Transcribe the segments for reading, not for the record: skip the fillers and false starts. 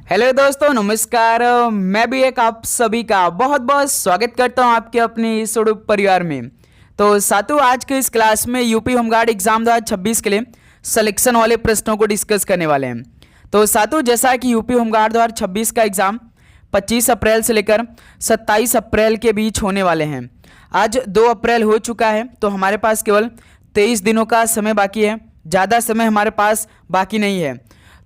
Hello दोस्तों, नमस्कार। मैं भी एक आप सभी का बहुत बहुत स्वागत करता हूं आपके अपने इस उड़ूप परिवार में। तो साथियों, आज के इस क्लास में यूपी होमगार्ड एग्जाम 2026 के लिए सिलेक्शन वाले प्रश्नों को डिस्कस करने वाले हैं। तो साथियों, जैसा कि यूपी होमगार्ड 2026 का एग्जाम 25 अप्रैल से लेकर 27 अप्रैल के बीच होने वाले हैं। आज 2 अप्रैल हो चुका है, तो हमारे पास केवल 23 दिनों का समय बाकी है। ज़्यादा समय हमारे पास बाकी नहीं है।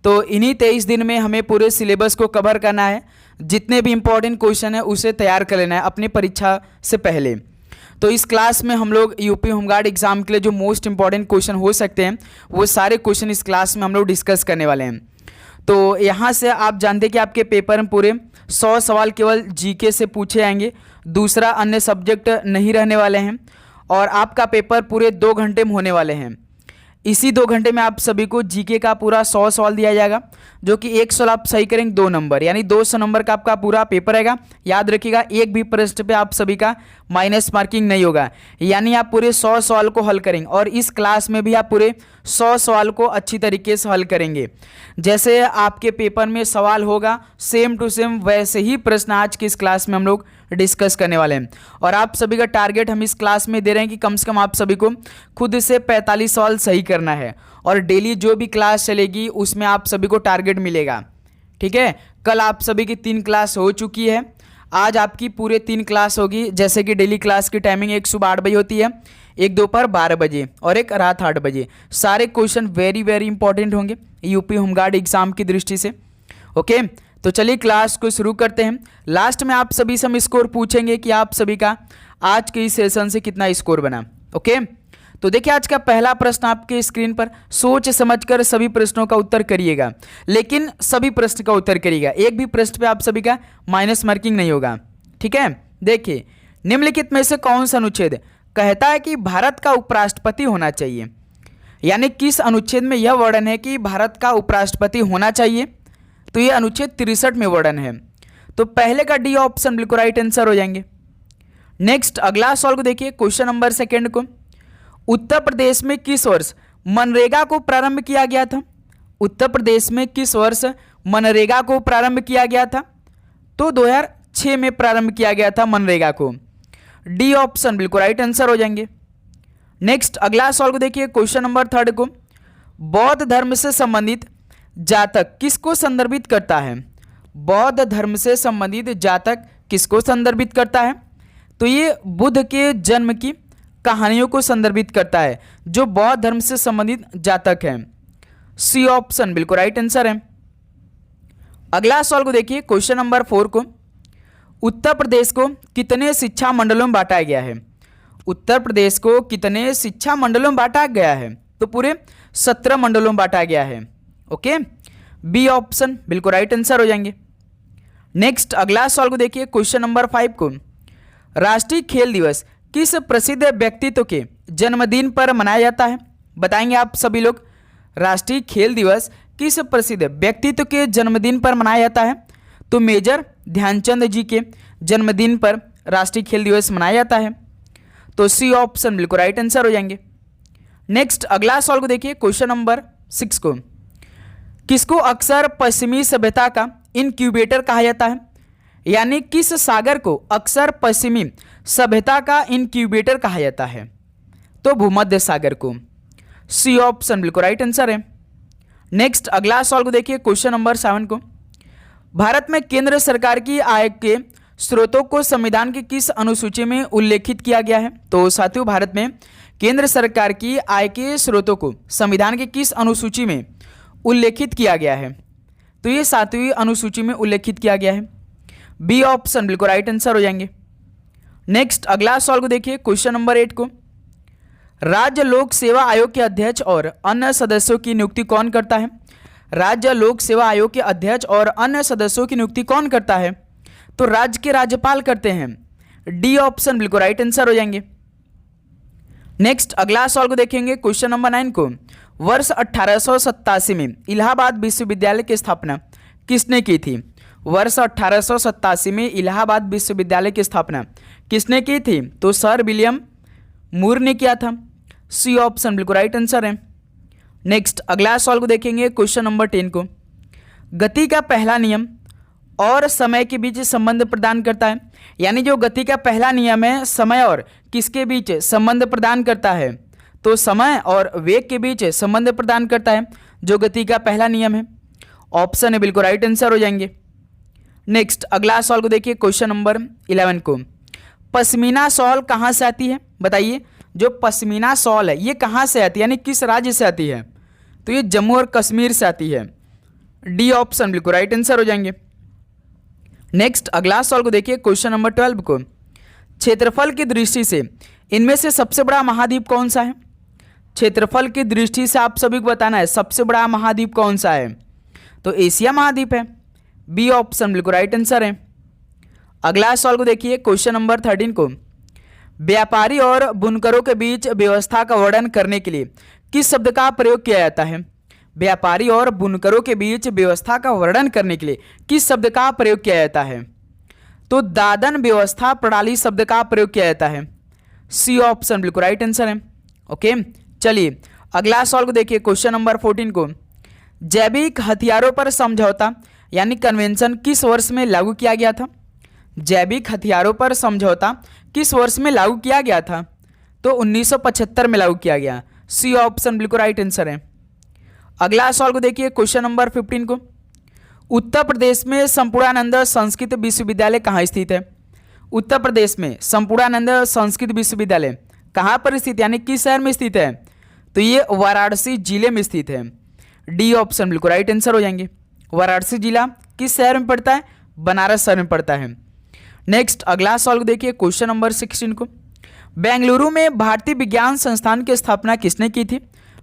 तो इन्हीं 23 दिन में हमें पूरे सिलेबस को कवर करना है। जितने भी इंपॉर्टेंट क्वेश्चन है उसे तैयार कर लेना है अपनी परीक्षा से पहले। तो इस क्लास में हम लोग यूपी होमगार्ड एग्जाम के लिए जो मोस्ट इंपॉर्टेंट क्वेश्चन हो सकते हैं वो सारे क्वेश्चन इस क्लास में हम लोग डिस्कस करने वाले हैं। तो यहाँ से आप जानते हैं कि आपके पेपर में पूरे 100 सवाल केवल जीके से पूछे जाएंगे, दूसरा अन्य सब्जेक्ट नहीं रहने वाले हैं। और आपका पेपर पूरे 2 घंटे में होने वाले हैं। इसी 2 घंटे में आप सभी को जीके का पूरा 100 सवाल दिया जाएगा, जो कि 1 सवाल आप सही करेंगे 2 नंबर, यानी 200 नंबर का आपका पूरा पेपर रहेगा। याद रखिएगा, एक भी प्रश्न पे आप सभी का माइनस मार्किंग नहीं होगा, यानी आप पूरे 100 सवाल को हल करेंगे। और इस क्लास में भी आप पूरे 100 सवाल को अच्छी तरीके से हल करेंगे। जैसे आपके पेपर में सवाल होगा सेम टू सेम वैसे ही प्रश्न आज की इस क्लास में हम लोग डिस्कस करने वाले हैं। और आप सभी का टारगेट हम इस क्लास में दे रहे हैं कि कम से कम आप सभी को खुद से 45 सवाल सही करना है। और डेली जो भी क्लास चलेगी उसमें आप सभी को टारगेट मिलेगा। ठीक है, कल आप सभी की 3 क्लास हो चुकी है, आज आपकी पूरे 3 क्लास होगी। जैसे कि डेली क्लास की टाइमिंग एक सुबह 8 बजे होती है, एक दोपहर 12 बजे और एक रात 8 बजे। सारे क्वेश्चन वेरी वेरी इंपॉर्टेंट होंगे यूपी होमगार्ड एग्जाम की दृष्टि से। ओके, तो चलिए क्लास को शुरू करते हैं। लास्ट में आप सभी से हम स्कोर पूछेंगे कि आप सभी का आज के इस सेशन से कितना स्कोर बना। ओके, तो देखिए आज का पहला प्रश्न आपके स्क्रीन पर। सोच समझकर सभी प्रश्नों का उत्तर करिएगा, लेकिन सभी प्रश्न का उत्तर करिएगा। एक भी प्रश्न पे आप सभी का माइनस मार्किंग नहीं होगा। ठीक है, देखिए निम्नलिखित में से कौन सा अनुच्छेद कहता है कि भारत का उपराष्ट्रपति होना चाहिए, यानी किस अनुच्छेद में यह वर्णन है कि भारत का उपराष्ट्रपति होना चाहिए। तो यह अनुच्छेद 63 में वर्णन है। तो पहले का डी ऑप्शन बिल्कुल राइट आंसर हो जाएंगे। नेक्स्ट अगला सवाल को देखिए, क्वेश्चन नंबर 2 को। उत्तर प्रदेश में किस वर्ष मनरेगा को प्रारंभ किया गया था? उत्तर प्रदेश में किस वर्ष मनरेगा को प्रारंभ किया गया था? तो 2006 में प्रारंभ किया गया था मनरेगा को। डी ऑप्शन बिल्कुल राइट आंसर हो जाएंगे। नेक्स्ट अगला सवाल को देखिए, क्वेश्चन नंबर 3 को। बौद्ध धर्म से संबंधित जातक किसको संदर्भित करता है? बौद्ध धर्म से संबंधित जातक किसको संदर्भित करता है? तो ये बुद्ध के जन्म की कहानियों को संदर्भित करता है, जो बौद्ध धर्म से संबंधित जातक हैं। सी ऑप्शन बिल्कुल राइट आंसर है। अगला सवाल को देखिए, क्वेश्चन नंबर 4 को। उत्तर प्रदेश को कितने शिक्षा मंडलों में बांटा गया है? उत्तर प्रदेश को कितने शिक्षा मंडलों में बांटा गया है? तो पूरे 17 मंडलों में बांटा गया है। ओके, बी ऑप्शन बिल्कुल राइट आंसर हो जाएंगे। नेक्स्ट अगला सवाल को देखिए, क्वेश्चन नंबर 5 को। राष्ट्रीय खेल दिवस किस प्रसिद्ध व्यक्तित्व के जन्मदिन पर मनाया जाता है? बताएंगे आप सभी लोग। राष्ट्रीय खेल दिवस किस प्रसिद्ध व्यक्तित्व के जन्मदिन पर मनाया जाता है? तो मेजर ध्यानचंद जी के जन्मदिन पर राष्ट्रीय खेल दिवस मनाया जाता है। तो सी ऑप्शन बिल्कुल राइट आंसर हो जाएंगे। नेक्स्ट अगला सवाल को देखिए, क्वेश्चन नंबर 6 को। किसको अक्सर पश्चिमी सभ्यता का इनक्यूबेटर कहा जाता है? यानी किस सागर को अक्सर पश्चिमी सभ्यता का इनक्यूबेटर कहा जाता है? तो भूमध्य सागर को। सी ऑप्शन बिल्कुल राइट आंसर है। नेक्स्ट अगला सवाल को देखिए, क्वेश्चन नंबर 7 को। भारत में केंद्र सरकार की आय के स्रोतों को संविधान की किस अनुसूची में उल्लेखित किया गया है? तो साथियों, भारत में केंद्र सरकार की आय के स्रोतों को संविधान की किस अनुसूची में उल्लेखित किया गया है? तो ये 7वीं अनुसूची में उल्लेखित किया गया है। बी ऑप्शन बिल्कुल राइट आंसर हो जाएंगे। नेक्स्ट अगला सवाल को देखिए, क्वेश्चन नंबर 8 को। राज्य लोक सेवा आयोग के अध्यक्ष और अन्य सदस्यों की नियुक्ति कौन करता है? राज्य लोक सेवा आयोग के अध्यक्ष और अन्य सदस्यों की नियुक्ति कौन करता है? तो राज्य के राज्यपाल करते हैं। डी ऑप्शन बिल्कुल राइट आंसर हो जाएंगे। नेक्स्ट अगला सवाल को देखेंगे, क्वेश्चन नंबर 9 को। वर्ष 1887 में इलाहाबाद विश्वविद्यालय की स्थापना किसने की थी? वर्ष 1887 में इलाहाबाद विश्वविद्यालय की स्थापना किसने की थी? तो सर विलियम मूर ने किया था। सी ऑप्शन बिल्कुल राइट आंसर है। नेक्स्ट अगला सवाल को देखेंगे, क्वेश्चन नंबर 10 को। गति का पहला नियम और समय के बीच संबंध प्रदान करता है। यानी जो गति का पहला नियम है समय और किसके बीच संबंध प्रदान करता है, तो समय और वेग के बीच संबंध प्रदान करता है जो गति का पहला नियम है। ऑप्शन है बिल्कुल राइट आंसर हो जाएंगे। नेक्स्ट अगला सवाल को देखिए, क्वेश्चन नंबर 11 को, पश्मीना शॉल कहाँ से आती है? बताइए, जो पश्मीना शॉल है ये कहाँ से आती है, यानी किस राज्य से आती है? तो ये जम्मू और कश्मीर से आती है। डी ऑप्शन बिल्कुल राइट आंसर हो जाएंगे। नेक्स्ट अगला सवाल को देखिए, क्वेश्चन नंबर 12 को, क्षेत्रफल की दृष्टि से इनमें से सबसे बड़ा महाद्वीप कौन सा है? क्षेत्रफल की दृष्टि से आप सभी को बताना है सबसे बड़ा महाद्वीप कौन सा है, तो एशिया महाद्वीप है। बी ऑप्शन बिल्कुल राइट आंसर है। अगला सवाल को देखिए, क्वेश्चन नंबर 13 को, व्यापारी और बुनकरों के बीच व्यवस्था का वर्णन करने के लिए किस शब्द का प्रयोग किया जाता है? व्यापारी और बुनकरों के बीच व्यवस्था का वर्णन करने के लिए किस शब्द का प्रयोग किया जाता है? तो दादन व्यवस्था प्रणाली शब्द का प्रयोग किया जाता है। सी ऑप्शन बिल्कुल राइट आंसर है। ओके, चलिए अगला सवाल को देखिए, क्वेश्चन नंबर 14 को, जैविक हथियारों पर समझौता यानी कन्वेंशन किस वर्ष में लागू किया गया था? जैविक हथियारों पर समझौता किस वर्ष में लागू किया गया था? तो 1975 में लागू किया गया। सी ऑप्शन बिल्कुल राइट आंसर है। अगला सवाल को देखिए, क्वेश्चन नंबर 15 को, उत्तर प्रदेश में संपूर्णानंद संस्कृत विश्वविद्यालय कहाँ स्थित है? उत्तर प्रदेश में संपूर्णानंद संस्कृत विश्वविद्यालय कहाँ पर स्थित, यानी किस शहर में स्थित है? तो ये वाराणसी जिले में स्थित है। डी ऑप्शन बिल्कुल राइट आंसर हो जाएंगे। वाराणसी जिला किस शहर में पड़ता है? बनारस शहर में पड़ता है। नेक्स्ट अगला सवाल को देखिए, क्वेश्चन नंबर 16 को, बेंगलुरु में भारतीय विज्ञान संस्थान की स्थापना किसने की थी?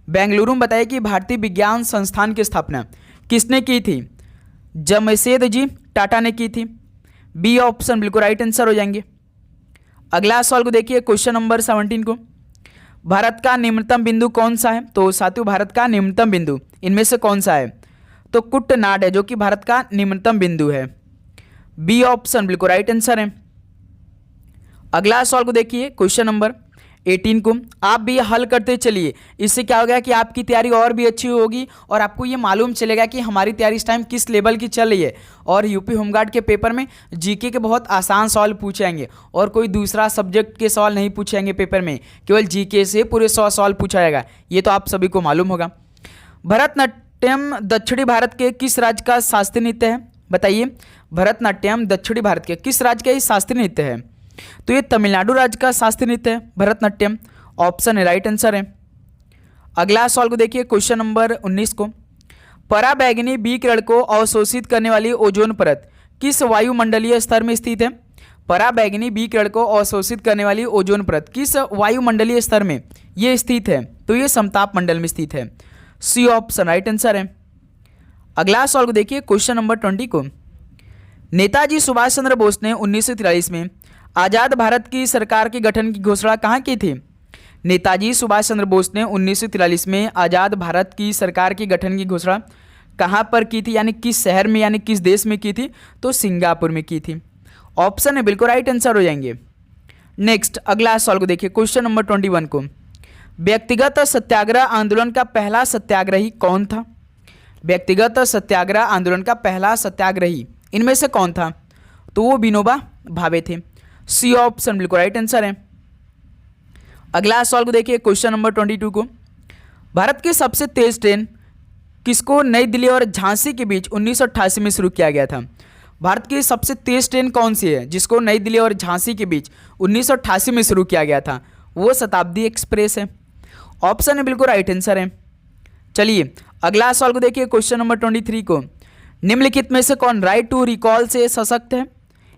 बेंगलुरु में बताइए कि भारतीय विज्ञान संस्थान की स्थापना किसने की थी? जमशेदजी टाटा ने की थी। बी ऑप्शन बिल्कुल राइट आंसर हो जाएंगे। अगला सवाल को देखिए, क्वेश्चन नंबर 17 को, भारत का निम्नतम बिंदु कौन सा है? तो साथियों भारत का निम्नतम बिंदु इनमें से कौन सा है? तो कुट्टनाड है जो कि भारत का निम्नतम बिंदु है। बी ऑप्शन बिल्कुल राइट आंसर है। अगला सवाल को देखिए, क्वेश्चन नंबर 18 को, आप भी हल करते चलिए। इससे क्या होगा कि आपकी तैयारी और भी अच्छी होगी और आपको ये मालूम चलेगा कि हमारी तैयारी इस टाइम किस लेवल की चल रही है। और यूपी होमगार्ड के पेपर में जीके के बहुत आसान सवाल पूछे जाएंगे और कोई दूसरा सब्जेक्ट के सवाल नहीं पूछे जाएंगे पेपर में, केवल जीके से पूरे 100 सवाल पूछा जाएगा। ये तो आप सभी को मालूम होगा। भरतनाट्यम दक्षिणी भारत के किस राज्य का शास्त्रीय नृत्य है? बताइए, भरतनाट्यम दक्षिणी भारत के किस राज्य का ये शास्त्रीय नृत्य है? तो ये तमिलनाडु राज्य का शास्त्रीय नृत्य है भरतनाट्यम। ऑप्शन है राइट आंसर है। अगला सवाल को देखिए, क्वेश्चन नंबर 19 को, पराबैंगनी बी किरण को अवशोषित करने वाली ओजोन परत किस वायुमंडलीय स्तर में स्थित है? पराबैंगनी बी किरण को अवशोषित करने वाली ओजोन परत किस वायुमंडलीय स्तर में ये स्थित है? तो ये समताप मंडल में स्थित है। सी ऑप्शन राइट आंसर है। अगला सवाल को देखिए, क्वेश्चन नंबर 20 को, नेताजी सुभाष चंद्र बोस ने 1943 में आज़ाद भारत की सरकार के गठन की घोषणा कहाँ की थी? नेताजी सुभाष चंद्र बोस ने 1943 में आज़ाद भारत की सरकार के गठन की घोषणा कहाँ पर की थी, यानी किस शहर में, यानी किस देश में की थी? तो सिंगापुर में की थी। ऑप्शन है बिल्कुल राइट आंसर हो जाएंगे। नेक्स्ट अगला सवाल को देखिए, क्वेश्चन नंबर 21 को, व्यक्तिगत सत्याग्रह आंदोलन का पहला सत्याग्रही कौन था? व्यक्तिगत सत्याग्रह आंदोलन का पहला सत्याग्रही इनमें से कौन था? तो वो विनोबा भावे थे। सी ऑप्शन बिल्कुल राइट आंसर है। अगला सवाल को देखिए, क्वेश्चन नंबर 22 को, भारत की सबसे तेज ट्रेन किसको नई दिल्ली और झांसी के बीच 1988 में शुरू किया गया था? भारत की सबसे तेज ट्रेन कौन सी है जिसको नई दिल्ली और झांसी के बीच 1988 में शुरू किया गया था? वो शताब्दी एक्सप्रेस है। ऑप्शन है बिल्कुल राइट आंसर है। चलिए अगला सवाल को देखिए, क्वेश्चन नंबर 23 को, निम्नलिखित में से कौन राइट टू रिकॉल से सशक्त है?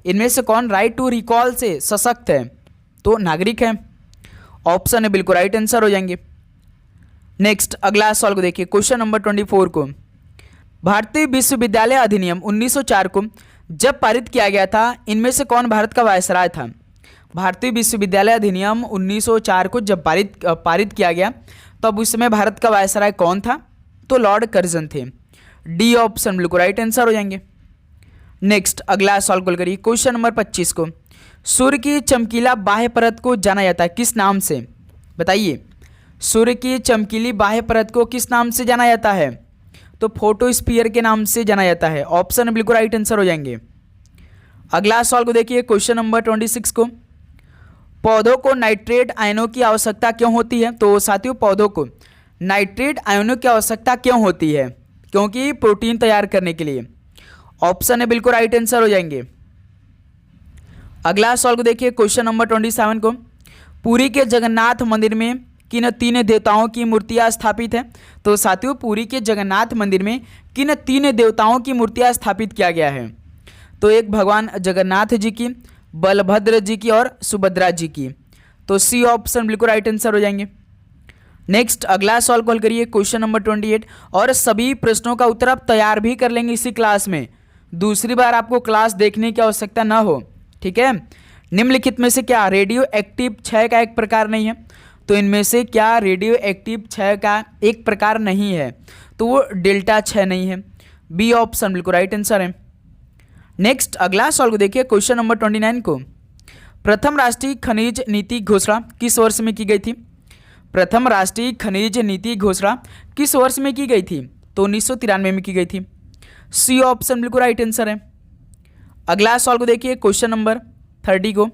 इनमें से कौन राइट टू रिकॉल से सशक्त है? तो नागरिक है। ऑप्शन है बिल्कुल राइट आंसर हो जाएंगे। नेक्स्ट अगला सवाल को देखिए, क्वेश्चन नंबर 24 को, भारतीय विश्वविद्यालय अधिनियम 1904 को जब पारित किया गया था इनमें से कौन भारत का वायसराय था? भारतीय विश्वविद्यालय अधिनियम 1904 को जब पारित किया गया तब उस समय भारत का वायसराय कौन था? तो लॉर्ड कर्जन थे। डी ऑप्शन बिल्कुल राइट आंसर हो जाएंगे। नेक्स्ट अगला सवाल कॉल करिए, क्वेश्चन नंबर 25 को, सूर्य की चमकीला बाह्य परत को जाना जाता है किस नाम से? बताइए, सूर्य की चमकीली बाह्य परत को किस नाम से जाना जाता है? तो फोटोस्फीयर के नाम से जाना जाता है। ऑप्शन बिल्कुल राइट आंसर हो जाएंगे। अगला सवाल को देखिए, क्वेश्चन नंबर 26 को, पौधों को नाइट्रेट आयनों की आवश्यकता क्यों होती है? तो साथियों, पौधों को नाइट्रेट आयनों की आवश्यकता क्यों होती है? क्योंकि प्रोटीन तैयार करने के लिए। ऑप्शन है बिल्कुल राइट आंसर हो जाएंगे। अगला सवाल को देखिए, क्वेश्चन नंबर 27 को, पुरी के जगन्नाथ मंदिर में किन तीन देवताओं की मूर्तियां स्थापित है? तो साथियों, पुरी के जगन्नाथ मंदिर में किन तीन देवताओं की मूर्तियां स्थापित किया गया है? तो एक भगवान जगन्नाथ जी की, बलभद्र जी की और सुभद्रा जी की। तो सी ऑप्शन बिल्कुल राइट आंसर हो जाएंगे। नेक्स्ट अगला सवाल को हल करिए, क्वेश्चन नंबर 28, और सभी प्रश्नों का उत्तर आप तैयार भी कर लेंगे इसी क्लास में, दूसरी बार आपको क्लास देखने की आवश्यकता ना हो, ठीक है। निम्नलिखित में से क्या रेडियो एक्टिव क्षय का एक प्रकार नहीं है? तो इनमें से क्या रेडियो एक्टिव क्षय का एक प्रकार नहीं है? तो वो डेल्टा क्षय नहीं है। बी ऑप्शन बिल्कुल राइट आंसर है। नेक्स्ट अगला सवाल को देखिए, क्वेश्चन नंबर 29 को, प्रथम राष्ट्रीय खनिज नीति घोषणा किस वर्ष में की गई थी? प्रथम राष्ट्रीय खनिज नीति घोषणा किस वर्ष में की गई थी? तो 1993 में की गई थी। सी ऑप्शन बिल्कुल राइट आंसर है। अगला सवाल को देखिए, क्वेश्चन नंबर 30 को,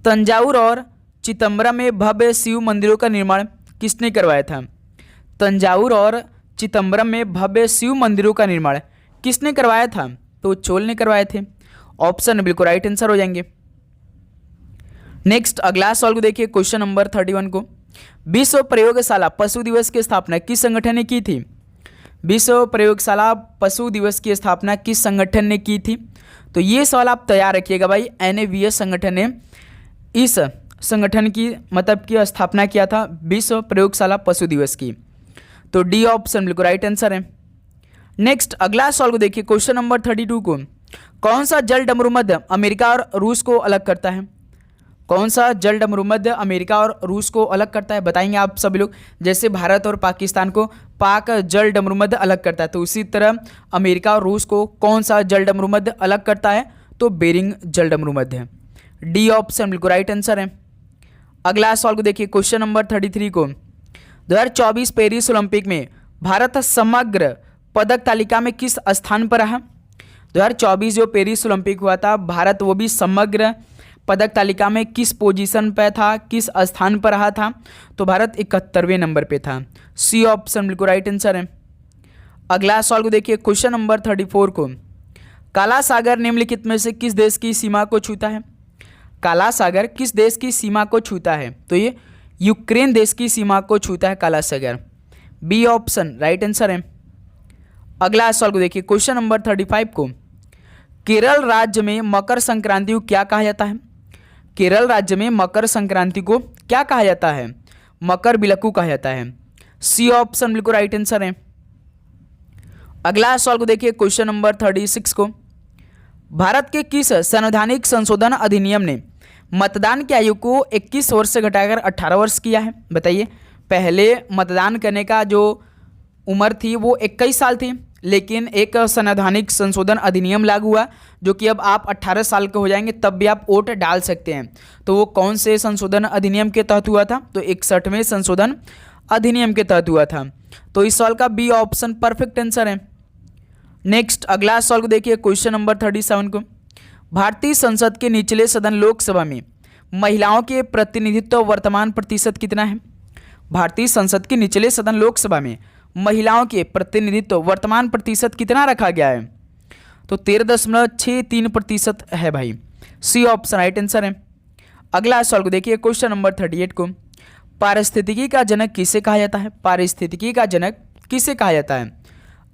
तंजावुर और चिदम्बरम में भव्य शिव मंदिरों का निर्माण किसने करवाया था? तंजावुर और चिदम्बरम में भव्य शिव मंदिरों का निर्माण किसने करवाया था? तो चोल ने करवाए थे। ऑप्शन बिल्कुल राइट आंसर हो जाएंगे। नेक्स्ट अगला सवाल को देखिए, क्वेश्चन नंबर 31 को, विश्व प्रयोगशाला पशु दिवस की स्थापना किस संगठन ने की थी? विश्व प्रयोगशाला पशु दिवस की स्थापना किस संगठन ने की थी? तो ये सवाल आप तैयार रखिएगा भाई। NAVS संगठन ने इस संगठन की मतलब की स्थापना किया था, विश्व प्रयोगशाला पशु दिवस की। तो डी ऑप्शन बिल्कुल राइट आंसर है। नेक्स्ट अगला सवाल को देखिए, क्वेश्चन नंबर 32 को, कौन सा जल डमरू मध्य अमेरिका और रूस को अलग करता है? कौन सा जल डमरू मध्य अमेरिका और रूस को अलग करता है? बताएंगे आप सभी लोग। जैसे भारत और पाकिस्तान को पाक जल डमरू मध्य अलग करता है, तो उसी तरह अमेरिका और रूस को कौन सा जल डमरू मध्य अलग करता है? तो बेरिंग जल डमरू मध्य। डी ऑप्शन बिल्कुल राइट आंसर है। अगला सवाल को देखिए, क्वेश्चन नंबर 33 को, 2024 पेरिस ओलंपिक में भारत समग्र पदक तालिका में किस स्थान पर रहा? 2024 जो पेरिस ओलंपिक हुआ था, भारत वो भी समग्र पदक तालिका में किस पोजीशन पे था, किस स्थान पर रहा था? तो भारत 71वें नंबर पे था। सी ऑप्शन बिल्कुल राइट आंसर है। अगला सवाल को देखिए, क्वेश्चन नंबर 34 को, काला सागर निम्नलिखित में से किस देश की सीमा को छूता है? काला सागर किस देश की सीमा को छूता है? तो ये यूक्रेन देश की सीमा को छूता है काला सागर। बी ऑप्शन राइट आंसर है। अगला सवाल को देखिए, क्वेश्चन नंबर 35 को, केरल राज्य में मकर संक्रांति को क्या कहा जाता है? केरल राज्य में मकर संक्रांति को क्या कहा जाता है? मकर बिलक्कू कहा जाता है। सी ऑप्शन बिल्कुल राइट आंसर है। अगला सवाल को देखिए, क्वेश्चन नंबर 36 को, भारत के किस संवैधानिक संशोधन अधिनियम ने मतदान की आयु को 21 वर्ष से घटाकर 18 वर्ष किया है? बताइए। पहले मतदान करने का जो उम्र थी वो 21 साल थी, लेकिन एक संवैधानिक संशोधन अधिनियम लागू हुआ जो कि अब आप 18 साल के हो जाएंगे तब भी आप वोट डाल सकते हैं। तो वो कौन से संशोधन अधिनियम के तहत हुआ था? तो 61वें संशोधन अधिनियम के तहत हुआ था। तो इस सवाल का बी ऑप्शन परफेक्ट आंसर है। नेक्स्ट अगला सवाल को देखिए, क्वेश्चन नंबर 37 को, भारतीय संसद के निचले सदन लोकसभा में महिलाओं के प्रतिनिधित्व वर्तमान प्रतिशत कितना है? भारतीय संसद के निचले सदन लोकसभा में महिलाओं के प्रतिनिधित्व वर्तमान प्रतिशत कितना रखा गया है? तो 13.63% है भाई। सी ऑप्शन राइट आंसर है। अगला सवाल को देखिए, क्वेश्चन नंबर 38 को, पारिस्थितिकी का जनक किसे कहा जाता है? पारिस्थितिकी का जनक किसे कहा जाता है?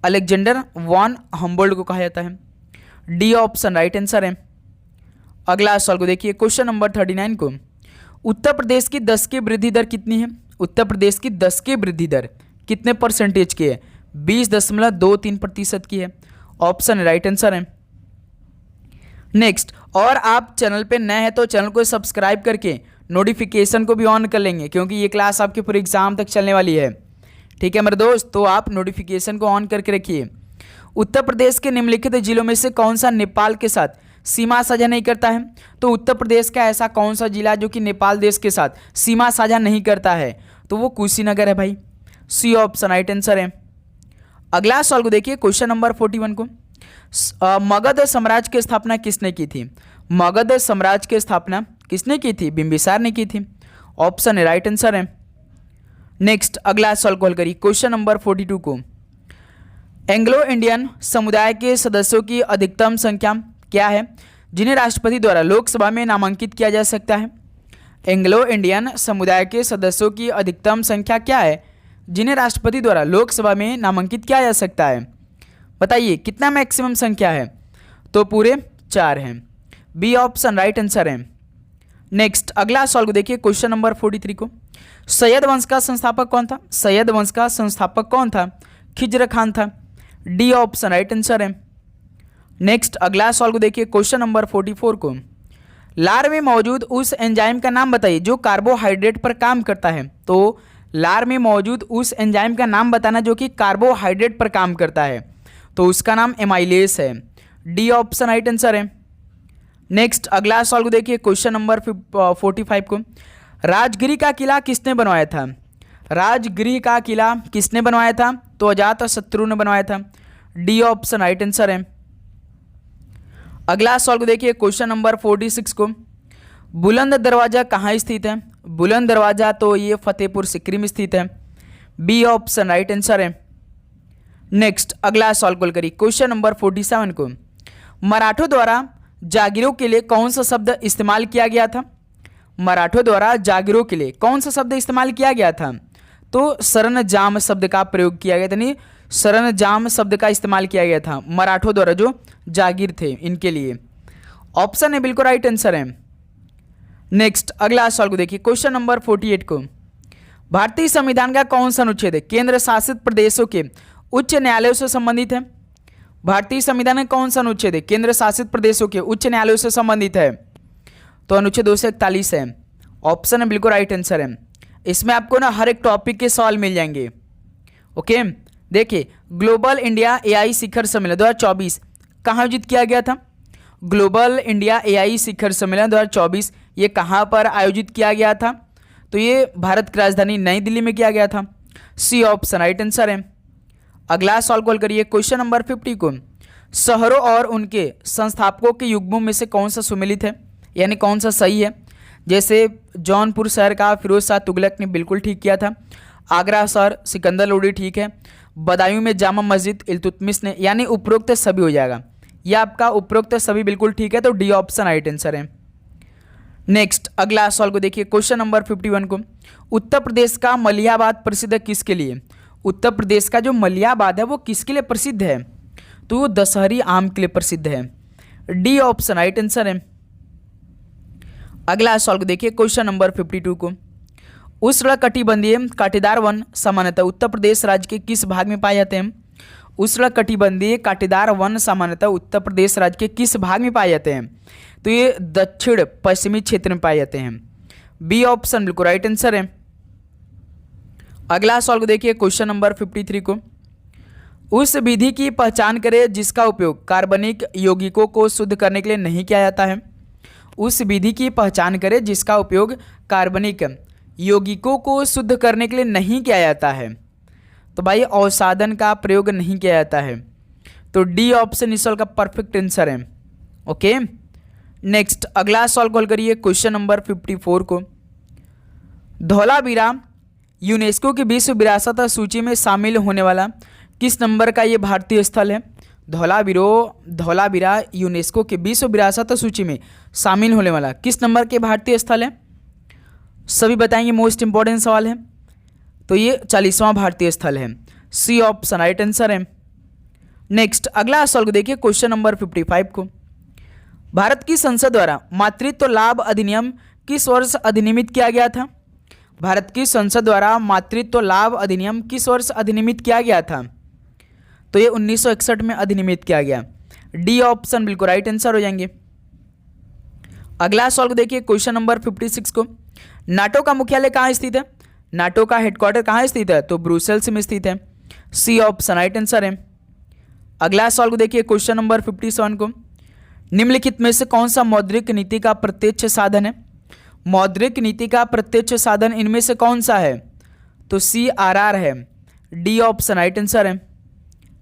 अलेक्जेंडर वॉन हम्बोल्ट को कहा जाता है। डी ऑप्शन राइट आंसर है। अगला सवाल को देखिए, क्वेश्चन नंबर 39 को, उत्तर प्रदेश की 10 की वृद्धि दर कितनी है? उत्तर प्रदेश की 10 की वृद्धि दर कितने परसेंटेज की है? 20.23% की है। ऑप्शन राइट आंसर है। नेक्स्ट, और आप चैनल पे नए हैं तो चैनल को सब्सक्राइब करके नोटिफिकेशन को भी ऑन कर लेंगे, क्योंकि ये क्लास आपके पूरे एग्जाम तक चलने वाली है। ठीक है मेरे दोस्त, तो आप नोटिफिकेशन को ऑन करके रखिए। उत्तर प्रदेश के निम्नलिखित जिलों में से कौन सा नेपाल के साथ सीमा साझा नहीं करता है? तो उत्तर प्रदेश का ऐसा कौन सा जिला जो कि नेपाल देश के साथ सीमा साझा नहीं करता है? तो वो कुशीनगर है भाई। सी ऑप्शन राइट आंसर है। अगला सवाल को देखिए, क्वेश्चन नंबर 41 को, मगध साम्राज्य की स्थापना किसने की थी? मगध साम्राज्य की स्थापना किसने की थी? बिंबिसार ने की थी। ऑप्शन राइट आंसर है। नेक्स्ट अगला सवाल कॉल करिए, क्वेश्चन नंबर 42 को, एंग्लो इंडियन समुदाय के सदस्यों की अधिकतम संख्या क्या है जिन्हें राष्ट्रपति द्वारा लोकसभा में नामांकित किया जा सकता है? एंग्लो इंडियन समुदाय के सदस्यों की अधिकतम संख्या क्या है जिन्हें राष्ट्रपति द्वारा लोकसभा में नामांकित किया जा सकता है? बताइए कितना मैक्सिमम संख्या है? तो पूरे 4 हैं। बी ऑप्शन राइट आंसर है। नेक्स्ट अगला सवाल को देखिए, क्वेश्चन नंबर 43 को, सैयद वंश का संस्थापक कौन था? सैयद वंश का संस्थापक कौन था? खिज्र खान था। डी ऑप्शन राइट आंसर है। नेक्स्ट अगला सवाल को देखिए, क्वेश्चन नंबर 44 को, लार में मौजूद उस एंजाइम का नाम बताइए जो कार्बोहाइड्रेट पर काम करता है। तो लार में मौजूद उस एंजाइम का नाम बताना जो कि कार्बोहाइड्रेट पर काम करता है, तो उसका नाम एमाइलेस है। डी ऑप्शन राइट आंसर है। नेक्स्ट अगला सवाल को देखिए, क्वेश्चन नंबर 45 को, राजगिरी का किला किसने बनवाया था? राजगिरी का किला किसने बनवाया था? तो अजातशत्रु ने बनवाया था। डी ऑप्शन राइट आंसर है। अगला सवाल को देखिए, क्वेश्चन नंबर 46 को, बुलंद दरवाजा कहाँ स्थित है? बुलंद दरवाजा तो ये फतेहपुर सिकरी में स्थित है। बी ऑप्शन राइट आंसर है। नेक्स्ट अगला सवाल कॉल करिए, क्वेश्चन नंबर 47 को, मराठों द्वारा जागीरों के लिए कौन सा शब्द इस्तेमाल किया गया था? मराठों द्वारा जागीरों के लिए कौन सा शब्द इस्तेमाल किया गया था? तो सरंजाम शब्द का प्रयोग किया गया था, नहीं सरंजाम शब्द का इस्तेमाल किया गया था मराठों द्वारा जो जागीर थे इनके लिए। ऑप्शन है बिल्कुल राइट आंसर है। नेक्स्ट अगला सवाल को देखिए, क्वेश्चन नंबर 48 को, भारतीय संविधान का कौन सा अनुच्छेद है केंद्र शासित प्रदेशों के उच्च न्यायालयों से संबंधित है? भारतीय संविधान का कौन सा अनुच्छेद है केंद्र शासित प्रदेशों के उच्च न्यायालयों से संबंधित है? तो अनुच्छेद 241 है। ऑप्शन है बिल्कुल राइट आंसर है। इसमें आपको ना हर एक टॉपिक के सवाल मिल जाएंगे। ओके, देखिए ग्लोबल इंडिया एआई शिखर सम्मेलन 2024 कहाँ आयोजित किया गया था? ग्लोबल इंडिया एआई शिखर सम्मेलन 2024 ये कहाँ पर आयोजित किया गया था? तो ये भारत की राजधानी नई दिल्ली में किया गया था। सी ऑप्शन राइट आंसर है। अगला सवाल कॉल करिए, क्वेश्चन नंबर 50 को, शहरों और उनके संस्थापकों के युग्मों में से कौन सा सुमेलित है, यानी कौन सा सही है? जैसे जौनपुर शहर का फिरोज शाह तुगलक ने बिल्कुल ठीक किया था। आगरा शहर सिकंदर लोडी ठीक है। बदायूं में जामा मस्जिद इल्तुतमिश ने, यानी उपरोक्त सभी हो जाएगा। यह आपका उपरोक्त सभी बिल्कुल ठीक है, तो डी ऑप्शन राइट आंसर है। नेक्स्ट अगला सवाल को देखिए, क्वेश्चन नंबर 51 को, उत्तर प्रदेश का मलियाबाद प्रसिद्ध किसके लिए? उत्तर प्रदेश का जो मलियाबाद है वो किसके लिए प्रसिद्ध है? तो वो दशहरी आम के लिए प्रसिद्ध है। डी ऑप्शन राइट आंसर है। अगला सवाल को देखिए, क्वेश्चन नंबर 52 को, उष्णकटिबंधीय कांटेदार वन सामान्यतः उत्तर प्रदेश राज्य के किस भाग में पाए जाते हैं? उष्णकटिबंधीय कांटेदार वन सामान्यतः उत्तर प्रदेश राज्य के किस भाग में पाए जाते हैं? तो ये दक्षिण पश्चिमी क्षेत्र में पाए जाते हैं। बी ऑप्शन बिल्कुल राइट आंसर है। अगला सवाल को देखिए, क्वेश्चन नंबर 53 को, उस विधि की पहचान करें जिसका उपयोग कार्बनिक यौगिकों को शुद्ध करने के लिए नहीं किया जाता है। उस विधि की पहचान करें जिसका उपयोग कार्बनिक यौगिकों को शुद्ध करने के लिए नहीं किया जाता है। तो भाई अवसादन का प्रयोग नहीं किया जाता है। तो डी ऑप्शन इस सवाल का परफेक्ट आंसर है। ओके, नेक्स्ट अगला सवाल कॉल करिए, क्वेश्चन नंबर 54 को, धौलावीरा यूनेस्को की विश्व विरासत सूची में शामिल होने वाला किस नंबर का ये भारतीय स्थल है? धौलावीरा यूनेस्को के विश्व विरासत सूची में शामिल होने वाला किस नंबर के भारतीय स्थल है? सभी बताएंगे, मोस्ट इंपॉर्टेंट सवाल है। तो ये 40वां भारतीय स्थल है। सी ऑप्शन राइट आंसर है। नेक्स्ट अगला सवाल को देखिए, क्वेश्चन नंबर 55 को, भारत की संसद द्वारा मातृत्व लाभ अधिनियम किस वर्ष अधिनियमित किया गया था? भारत की संसद द्वारा मातृत्व लाभ अधिनियम किस वर्ष अधिनियमित किया गया था? तो ये 1961 में अधिनियमित किया गया। डी ऑप्शन बिल्कुल राइट आंसर हो जाएंगे। अगला सवाल को देखिए, क्वेश्चन नंबर 56 को, नाटो का मुख्यालय कहाँ स्थित है? नाटो का हेडक्वार्टर कहाँ स्थित है? तो ब्रुसेल्स में स्थित है। सी ऑप्शन राइट आंसर है। अगला सवाल को देखिए, क्वेश्चन नंबर 57 को, निम्नलिखित में से कौन सा मौद्रिक नीति का प्रत्यक्ष साधन है? मौद्रिक नीति का प्रत्यक्ष साधन इनमें से कौन सा है? तो CRR है। डी ऑप्शन राइट आंसर है।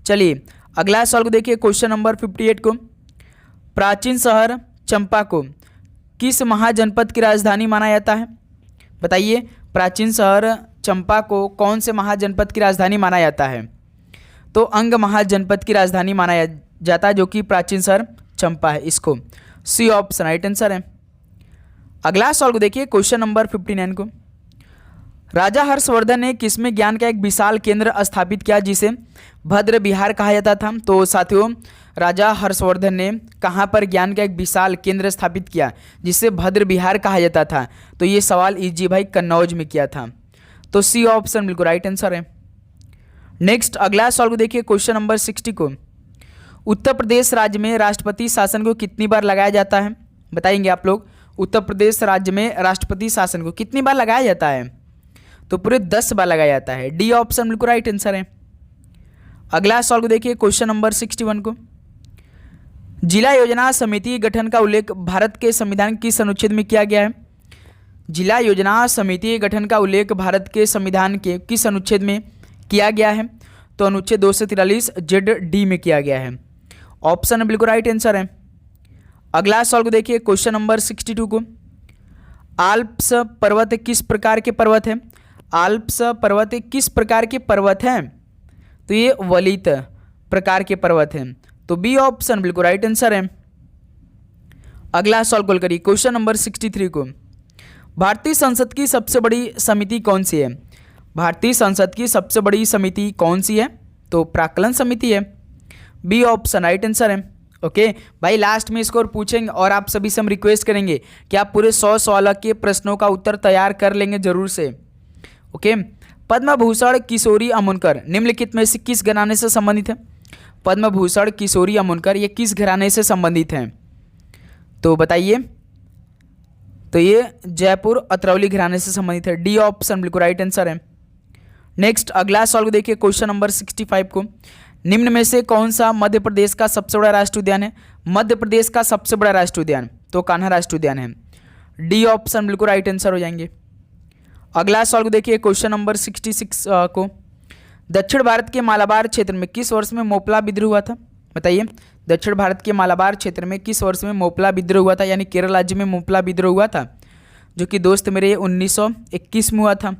चलिए अगला सवाल को देखिए, क्वेश्चन नंबर 58 को। प्राचीन शहर चंपा को किस महाजनपद की राजधानी माना जाता है? बताइए, प्राचीन शहर चंपा को कौन से महाजनपद की राजधानी माना जाता है? तो अंग महाजनपद की राजधानी माना जाता है, जो कि प्राचीन शहर चंपा है। इसको सी ऑप्शन राइट आंसर है। अगला सवाल को देखिए, क्वेश्चन नंबर 59 को। राजा हर्षवर्धन ने किसमें ज्ञान का एक विशाल केंद्र स्थापित किया जिसे भद्र विहार कहा जाता था? तो साथियों, राजा हर्षवर्धन ने कहाँ पर ज्ञान का एक विशाल केंद्र स्थापित किया जिसे भद्र विहार कहा जाता था? तो ये सवाल इजी भाई कन्नौज में किया था। तो सी ऑप्शन बिल्कुल राइट आंसर है। नेक्स्ट अगला सवाल को देखिए, क्वेश्चन नंबर 60 को। उत्तर प्रदेश राज्य में राष्ट्रपति शासन को कितनी बार लगाया जाता है? बताएंगे आप लोग, उत्तर प्रदेश राज्य में राष्ट्रपति शासन को कितनी बार लगाया जाता है? तो पूरे 10 बार लगाया जाता है। डी ऑप्शन बिल्कुल राइट आंसर है। अगला सवाल को देखिए, क्वेश्चन नंबर 61 को। जिला योजना समिति गठन का उल्लेख भारत के संविधान किस अनुच्छेद में किया गया है? जिला योजना समिति गठन का उल्लेख भारत के संविधान के किस अनुच्छेद में किया गया है? तो अनुच्छेद 243 जेड डी में किया गया है। ऑप्शन बिल्कुल राइट आंसर है। अगला सवाल को देखिए, क्वेश्चन नंबर 62 को। आल्प्स पर्वत किस प्रकार के पर्वत हैं? आल्प्स पर्वत किस प्रकार के पर्वत हैं? तो ये वलित प्रकार के पर्वत हैं। तो बी ऑप्शन बिल्कुल राइट आंसर है। अगला सवाल कॉल करिए, क्वेश्चन नंबर 63 को। भारतीय संसद की सबसे बड़ी समिति कौन सी है? भारतीय संसद की सबसे बड़ी समिति कौन सी है? तो प्राक्कलन समिति है। बी ऑप्शन राइट आंसर है। ओके भाई, लास्ट में स्कोर पूछेंगे और आप सभी से हम रिक्वेस्ट करेंगे कि आप पूरे 100 सवाल के प्रश्नों का उत्तर तैयार कर लेंगे जरूर से। ओके, पद्म भूषण किशोरी अमोनकर निम्नलिखित में से किस घराने से संबंधित है? पद्म भूषण किशोरी अमोनकर ये किस घराने से संबंधित हैं? तो बताइए। तो ये जयपुर अतरौली घराने से संबंधित है। डी ऑप्शन बिल्कुल राइट आंसर है। नेक्स्ट अगला सवाल को देखिए, क्वेश्चन नंबर 65 को। निम्न में से कौन सा मध्य प्रदेश का सबसे बड़ा राष्ट्रीय उद्यान है? मध्य प्रदेश का सबसे बड़ा राष्ट्रीय उद्यान तो कान्हा राष्ट्रीय उद्यान है। डी ऑप्शन बिल्कुल राइट आंसर हो जाएंगे। अगला सवाल को देखिए, क्वेश्चन नंबर 66 को। दक्षिण भारत के मालाबार क्षेत्र में किस वर्ष में मोपला विद्रोह हुआ था? बताइए, दक्षिण भारत के मालाबार क्षेत्र में किस वर्ष में मोपला विद्रोह हुआ था, यानी केरल राज्य में मोपला विद्रोह हुआ था, जो कि दोस्त मेरे 1921 में हुआ था।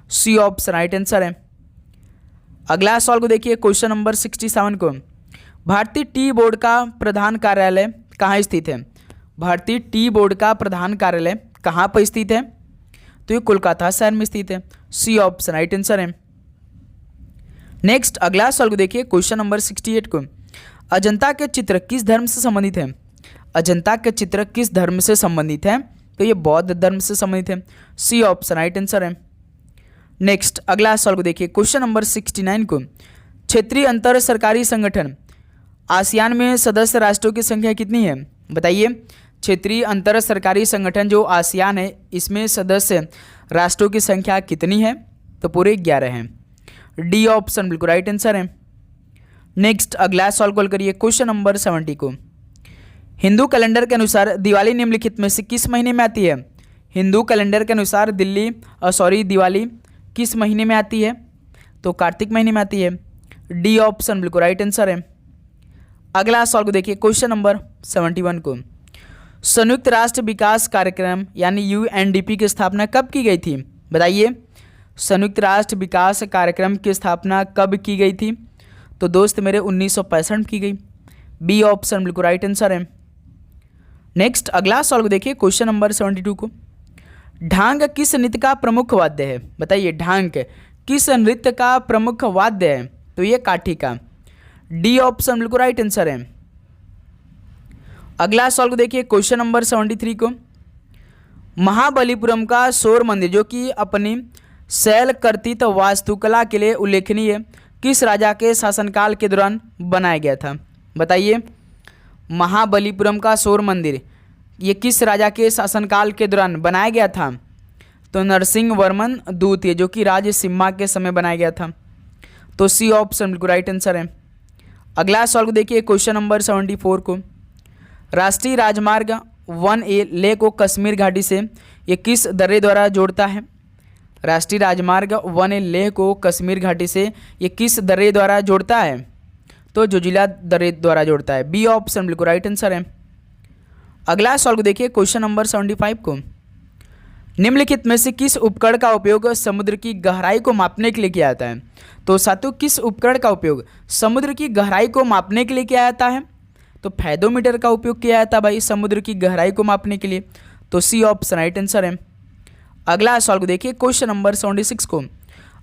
सी ऑप्शन राइट आंसर है। अगला सवाल को देखिए, क्वेश्चन नंबर 67 को। भारतीय टी बोर्ड का प्रधान कार्यालय कहाँ स्थित है? भारतीय टी बोर्ड का प्रधान कार्यालय कहाँ पर स्थित है? तो ये कोलकाता शहर में स्थित है। सी ऑप्शन राइट आंसर है। नेक्स्ट अगला सवाल को देखिए, क्वेश्चन नंबर 68 को। अजंता के चित्र किस धर्म से संबंधित है? अजंता के चित्र किस धर्म से संबंधित है? तो ये बौद्ध धर्म से संबंधित है। सी ऑप्शन राइट आंसर है। नेक्स्ट अगला सवाल को देखिए, क्वेश्चन नंबर 69 को। क्षेत्रीय अंतर सरकारी संगठन आसियान में सदस्य राष्ट्रों की संख्या कितनी है? बताइए, क्षेत्रीय अंतर सरकारी संगठन जो आसियान है इसमें सदस्य राष्ट्रों की संख्या कितनी है? तो पूरे 11 हैं। डी ऑप्शन बिल्कुल राइट आंसर है। नेक्स्ट अगला सवाल कॉल करिए, क्वेश्चन नंबर 70 को। हिंदू कैलेंडर के अनुसार दिवाली निम्नलिखित में से किस महीने में आती है? हिंदू कैलेंडर के अनुसार दिवाली किस महीने में आती है? तो कार्तिक महीने में आती है। डी ऑप्शन बिल्कुल राइट आंसर है। अगला सवाल को देखिए, क्वेश्चन नंबर 71 को। संयुक्त राष्ट्र विकास कार्यक्रम यानी यूएनडीपी की स्थापना कब की गई थी? बताइए, संयुक्त राष्ट्र विकास कार्यक्रम की स्थापना कब की गई थी? तो दोस्त मेरे 1965 में की गई। बी ऑप्शन बिल्कुल राइट आंसर है। नेक्स्ट अगला सवाल को देखिए, क्वेश्चन नंबर 72 को। ढांग किस नृत्य का प्रमुख वाद्य है? बताइए, ढांग किस नृत्य का प्रमुख वाद्य है? तो ये काठी का। डी ऑप्शन बिल्कुल राइट आंसर है। अगला सवाल को देखिए, क्वेश्चन नंबर 73 को। महाबलीपुरम का सौर मंदिर जो कि अपनी शैल कर्तित वास्तुकला के लिए उल्लेखनीय किस राजा के शासनकाल के दौरान बनाया गया था? बताइए, महाबलीपुरम का सौर मंदिर ये किस राजा के शासनकाल के दौरान बनाया गया था? तो नरसिंह वर्मन द्वितीय जो कि राज सिम्हा के समय बनाया गया था। तो सी ऑप्शन बिल्कुल राइट आंसर है। अगला सवाल को देखिए, क्वेश्चन नंबर 74 को। राष्ट्रीय राजमार्ग 1A लेह को कश्मीर घाटी से ये किस दर्रे द्वारा जोड़ता है? राष्ट्रीय राजमार्ग 1A लेह को कश्मीर घाटी से ये किस दर्रे द्वारा जोड़ता है? तो जोजिला दरे द्वारा जोड़ता है। बी ऑप्शन बिल्कुल राइट आंसर है। अगला सॉल्व देखिए क्वेश्चन नंबर 75 को। निम्नलिखित में से किस उपकरण का उपयोग समुद्र की गहराई को मापने के लिए किया जाता है? तो साथियों किस उपकरण का उपयोग समुद्र की गहराई को मापने के लिए किया जाता है? तो फैदोमीटर का उपयोग किया जाता है भाई समुद्र की गहराई को मापने के लिए। तो सी ऑप्शन राइट आंसर है। अगला सॉल्व देखिए क्वेश्चन नंबर 76 को।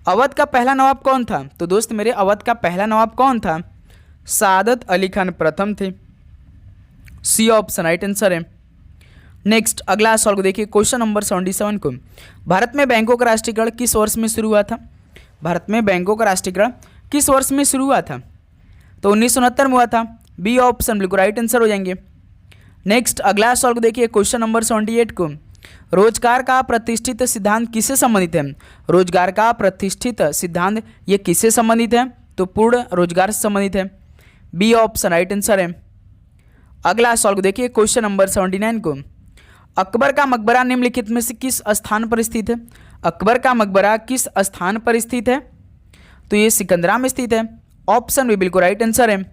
अवध का पहला नवाब कौन था? तो दोस्त मेरे अवध का पहला नवाब कौन था? सादत अली खान प्रथम थे। सी ऑप्शन राइट आंसर है। नेक्स्ट अगला सॉल्व देखिए क्वेश्चन नंबर 77 को। भारत में बैंकों का राष्ट्रीयकरण किस वर्ष में शुरू हुआ था? भारत में बैंकों का राष्ट्रीयकरण किस वर्ष में शुरू हुआ था? तो 1969 में हुआ था। बी ऑप्शन बिल्कुल राइट आंसर हो जाएंगे। नेक्स्ट अगला सॉल्व देखिए क्वेश्चन नंबर 78 को। रोजगार का प्रतिष्ठित सिद्धांत किससे संबंधित है? रोजगार का प्रतिष्ठित सिद्धांत ये किससे संबंधित है? तो पूर्ण रोजगार से संबंधित है। बी ऑप्शन राइट आंसर है। अगला सॉल्व देखिए क्वेश्चन नंबर 79 को। अकबर का मकबरा निम्नलिखित में से किस स्थान पर स्थित है? अकबर का मकबरा किस स्थान पर स्थित है? तो ये सिकंदरा में स्थित है। ऑप्शन भी बिल्कुल राइट आंसर है।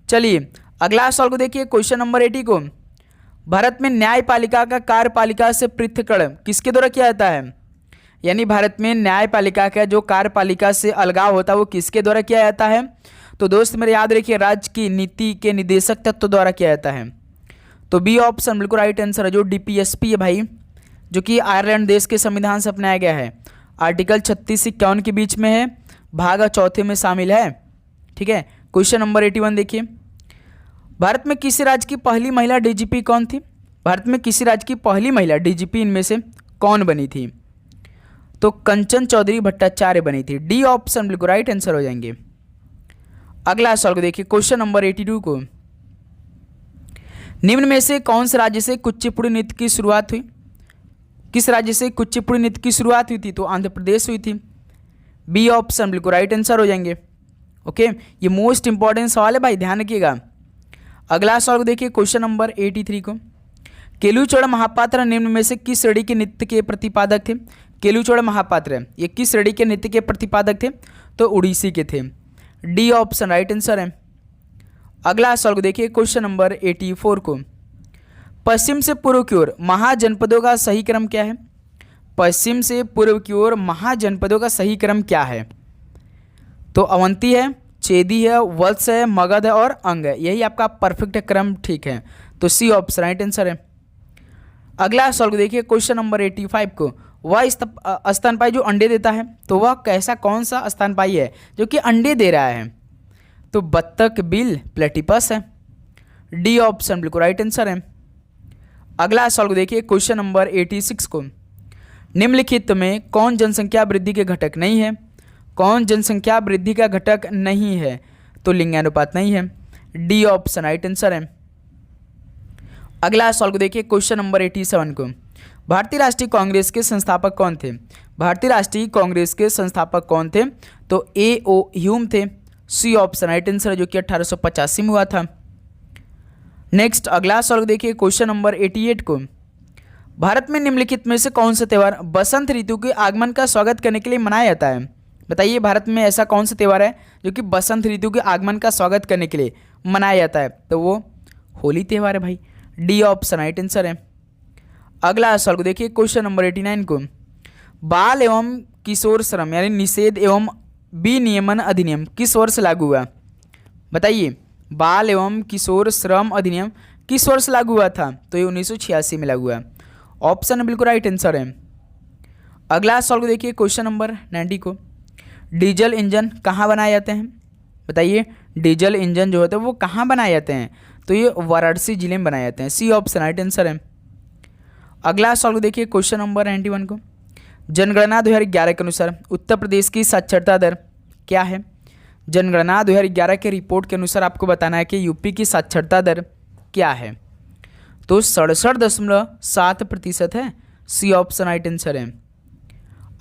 चलिए अगला सॉल्व देखिए क्वेश्चन नंबर 80 को। भारत में न्यायपालिका का कार्यपालिका से पृथक्करण किसके द्वारा किया जाता है? यानी भारत में न्यायपालिका का जो कार्यपालिका से अलगाव होता है वो किसके द्वारा किया जाता है? तो दोस्त मेरे याद रखिए राज्य की नीति के निदेशक तत्व द्वारा किया जाता है। तो बी ऑप्शन बिल्कुल राइट आंसर है। जो डीपीएसपी है भाई जो कि आयरलैंड देश के संविधान से अपनाया गया है, आर्टिकल 36 से 51 के बीच में है, भाग चौथे में शामिल है। ठीक है। क्वेश्चन नंबर 81 देखिए। भारत में किसी राज्य की पहली महिला डीजीपी कौन थी? भारत में किसी राज्य की पहली महिला डीजीपी इनमें से कौन बनी थी? तो कंचन चौधरी भट्टाचार्य बनी थी। डी ऑप्शन बिल्कुल राइट आंसर हो जाएंगे। अगला सवाल देखिए क्वेश्चन नंबर 82 को। निम्न में से कौन से राज्य से कुचिपुड़ी नृत्य की शुरुआत हुई? किस राज्य से कुचिपुड़ी नृत्य की शुरुआत हुई थी? तो आंध्र प्रदेश हुई थी। बी ऑप्शन बिल्कुल राइट आंसर हो जाएंगे। ओके, ये मोस्ट इंपॉर्टेंट सवाल है भाई, ध्यान रखिएगा। अगला सवाल देखिए क्वेश्चन नंबर 83 को। केलुचौड़ महापात्र निम्न में से किस श्रेणी के नृत्य के प्रतिपादक थे? केलुचौड़ महापात्र ये किस श्रेणी के नृत्य के प्रतिपादक थे? तो उड़ीसी के थे। डी ऑप्शन राइट आंसर है। अगला सवाल देखिए क्वेश्चन नंबर 84 को। पश्चिम से पूर्व की ओर महाजनपदों का सही क्रम क्या है? पश्चिम से पूर्व की ओर महाजनपदों का सही क्रम क्या है? तो अवंती है, चेदी है, वत्स है, मगध है और अंग है। यही आपका परफेक्ट क्रम ठीक है। तो सी ऑप्शन राइट आंसर है। अगला सवाल देखिए क्वेश्चन नंबर 85 को। वह स्तनपायी जो अंडे देता है, तो वह कैसा कौन सा स्तनपायी है जो कि अंडे दे रहा है? तो बत्तख, बिल, प्लेटिपस है। डी ऑप्शन बिल्कुल राइट आंसर है। अगला सवाल देखिए क्वेश्चन नंबर 86 को। निम्नलिखित में कौन जनसंख्या वृद्धि के घटक नहीं है? कौन जनसंख्या वृद्धि का घटक नहीं है? तो लिंगानुपात नहीं है। डी ऑप्शन राइट आंसर है। अगला सवाल देखिए क्वेश्चन नंबर 87 को। भारतीय राष्ट्रीय कांग्रेस के संस्थापक कौन थे? भारतीय राष्ट्रीय कांग्रेस के संस्थापक कौन थे? तो ए.ओ. ह्यूम थे। सी ऑप्शन राइट आंसर है, जो कि 1885 में हुआ था। नेक्स्ट अगला सवाल देखिए क्वेश्चन नंबर 88 को। भारत में निम्नलिखित में से कौन सा त्यौहार बसंत ऋतु के आगमन का स्वागत करने के लिए मनाया जाता है? बताइए भारत में ऐसा कौन सा त्यौहार है जो कि बसंत ऋतु के आगमन का स्वागत करने के लिए मनाया जाता है? तो वो होली त्यौहार है भाई। डी ऑप्शन राइट आंसर है। अगला सवाल देखिए क्वेश्चन नंबर 89 को। बाल एवं किशोर श्रम यानी निषेध एवं विनियमन अधिनियम किस वर्ष लागू हुआ? बताइए बाल एवं किशोर श्रम अधिनियम किस वर्ष लागू हुआ था? तो ये 1986 में लागू हुआ। ऑप्शन बिल्कुल राइट आंसर है। अगला सवाल देखिए क्वेश्चन नंबर 90 को। डीजल इंजन कहाँ बनाए जाते हैं? बताइए डीजल इंजन जो होते हैं वो कहाँ बनाए जाते हैं? तो ये वाराणसी जिले में बनाए जाते हैं। सी ऑप्शन राइट आंसर है। अगला सवाल देखिए क्वेश्चन नंबर 91 को। जनगणना 2011 के अनुसार उत्तर प्रदेश की साक्षरता दर क्या है? जनगणना 2011 के रिपोर्ट के अनुसार आपको बताना है कि यूपी की साक्षरता दर क्या है? तो 67.7% है। सी ऑप्शन राइट आंसर है।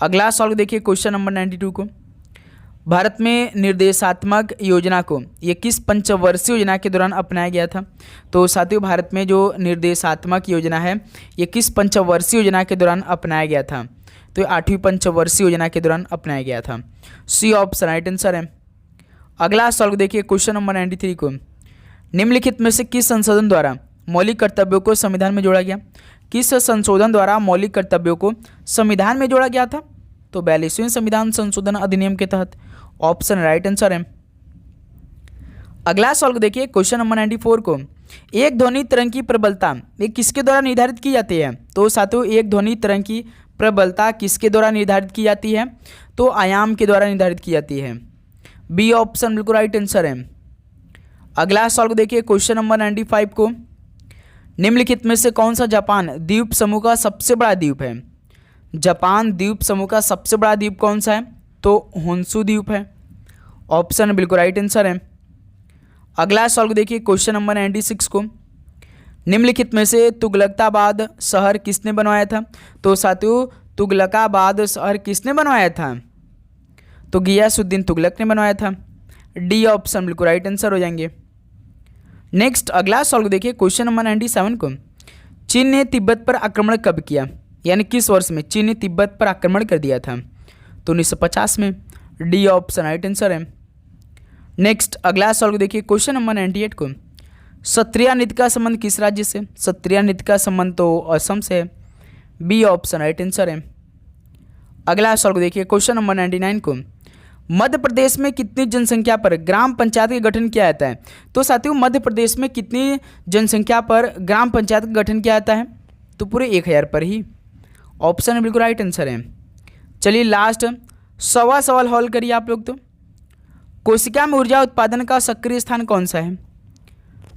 अगला सवाल देखिए क्वेश्चन नंबर 92 को। भारत में निर्देशात्मक योजना को ये किस पंचवर्षीय योजना के दौरान अपनाया गया था? तो साथियों भारत में जो निर्देशात्मक योजना है ये किस पंचवर्षीय योजना के दौरान अपनाया गया था? तो 8वीं पंचवर्षीय योजना के दौरान अपनाया गया था। सी ऑप्शन राइट आंसर है। अगला सॉल्व देखिए क्वेश्चन नंबर 93 को। निम्नलिखित में से किस संशोधन द्वारा मौलिक कर्तव्यों को संविधान में जोड़ा गया? किस संशोधन द्वारा मौलिक कर्तव्यों को संविधान में जोड़ा गया था? तो 42वें संविधान संशोधन अधिनियम के तहत। ऑप्शन राइट आंसर है। अगला सॉल्व देखिए क्वेश्चन नंबर 94 को। एक ध्वनि तरंग की प्रबलता ये किसके द्वारा निर्धारित की जाती है? तो साथियों एक ध्वनि तरंग की प्रबलता किसके द्वारा निर्धारित की जाती है? तो आयाम के द्वारा निर्धारित की जाती है। बी ऑप्शन बिल्कुल राइट आंसर है। अगला सॉल्व देखिए क्वेश्चन नंबर 95 को। निम्नलिखित में से कौन सा जापान द्वीप समूह का सबसे बड़ा द्वीप है? जापान द्वीप समूह का सबसे बड़ा द्वीप कौन सा है? तो होन्शु द्वीप है। ऑप्शन बिल्कुल राइट आंसर है। अगला सॉल्व देखिए क्वेश्चन नंबर 96 को। निम्नलिखित में से तुगलकाबाद शहर किसने बनवाया था? तो साथियों तुगलकाबाद शहर किसने बनवाया था? तो गियासुद्दीन तुगलक ने बनवाया था। डी ऑप्शन बिल्कुल राइट आंसर हो जाएंगे। नेक्स्ट अगला सॉल्व देखिए क्वेश्चन नंबर 97 को। चीन ने तिब्बत पर आक्रमण कब किया? यानी किस वर्ष में चीन ने तिब्बत पर आक्रमण कर दिया था? तो 1950 में। डी ऑप्शन राइट आंसर है। नेक्स्ट अगला सॉल्व देखिए क्वेश्चन नंबर 98 को। सत्रिया नृत्य का संबंध किस राज्य से? सत्रिया नृत्य का संबंध तो असम से है। बी ऑप्शन राइट आंसर है। अगला सॉल्व देखिए क्वेश्चन नंबर 99 को। मध्य प्रदेश में कितनी जनसंख्या पर ग्राम पंचायत का गठन किया जाता है? तो साथियों मध्य प्रदेश में कितनी जनसंख्या पर ग्राम पंचायत का गठन किया जाता है? तो पूरे 1000 पर ही। ऑप्शन बिल्कुल राइट आंसर है। चलिए लास्ट सवा सवाल हॉल करिए आप लोग। तो कोशिका में ऊर्जा उत्पादन का सक्रिय स्थान कौन सा है?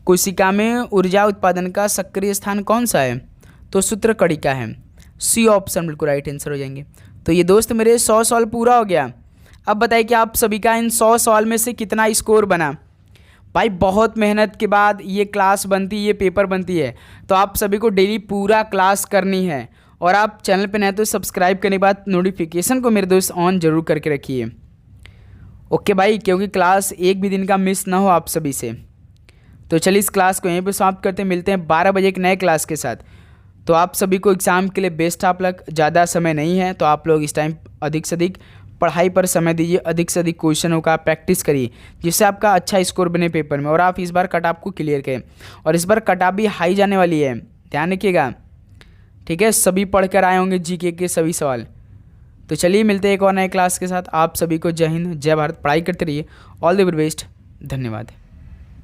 कोशिका में ऊर्जा उत्पादन का सक्रिय स्थान कौन सा है? तो सूत्रकणिका है। सी ऑप्शन बिल्कुल राइट आंसर हो जाएंगे। तो ये दोस्त मेरे 100 सवाल पूरा हो गया। अब बताइए कि आप सभी का इन 100 सवाल में से कितना स्कोर बना? भाई बहुत मेहनत के बाद ये क्लास बनती है, ये पेपर बनती है, तो आप सभी को डेली पूरा क्लास करनी है। और आप चैनल पे नए तो सब्सक्राइब करने के बाद नोटिफिकेशन को मेरे दोस्त ऑन जरूर करके रखिए। ओके भाई, क्योंकि क्लास एक भी दिन का मिस ना हो आप सभी से। तो चलिए इस क्लास को यहीं पे समाप्त करते हैं। मिलते हैं 12 बजे एक नए क्लास के साथ। तो आप सभी को एग्ज़ाम के लिए बेस्ट ऑफ लक। ज़्यादा समय नहीं है तो आप लोग इस टाइम अधिक से अधिक पढ़ाई पर समय दीजिए, अधिक से अधिक क्वेश्चनों का प्रैक्टिस करिए, जिससे आपका अच्छा स्कोर बने पेपर में और आप इस बार कट ऑफ को क्लियर करें। और इस बार कट ऑफ भी हाई जाने वाली है, ध्यान रखिएगा। ठीक है, सभी पढ़ कर आए होंगे जीके के सभी सवाल। तो चलिए मिलते हैं एक और नए क्लास के साथ। आप सभी को जय हिंद, जय भारत। पढ़ाई करते रहिए। All the very best. धन्यवाद।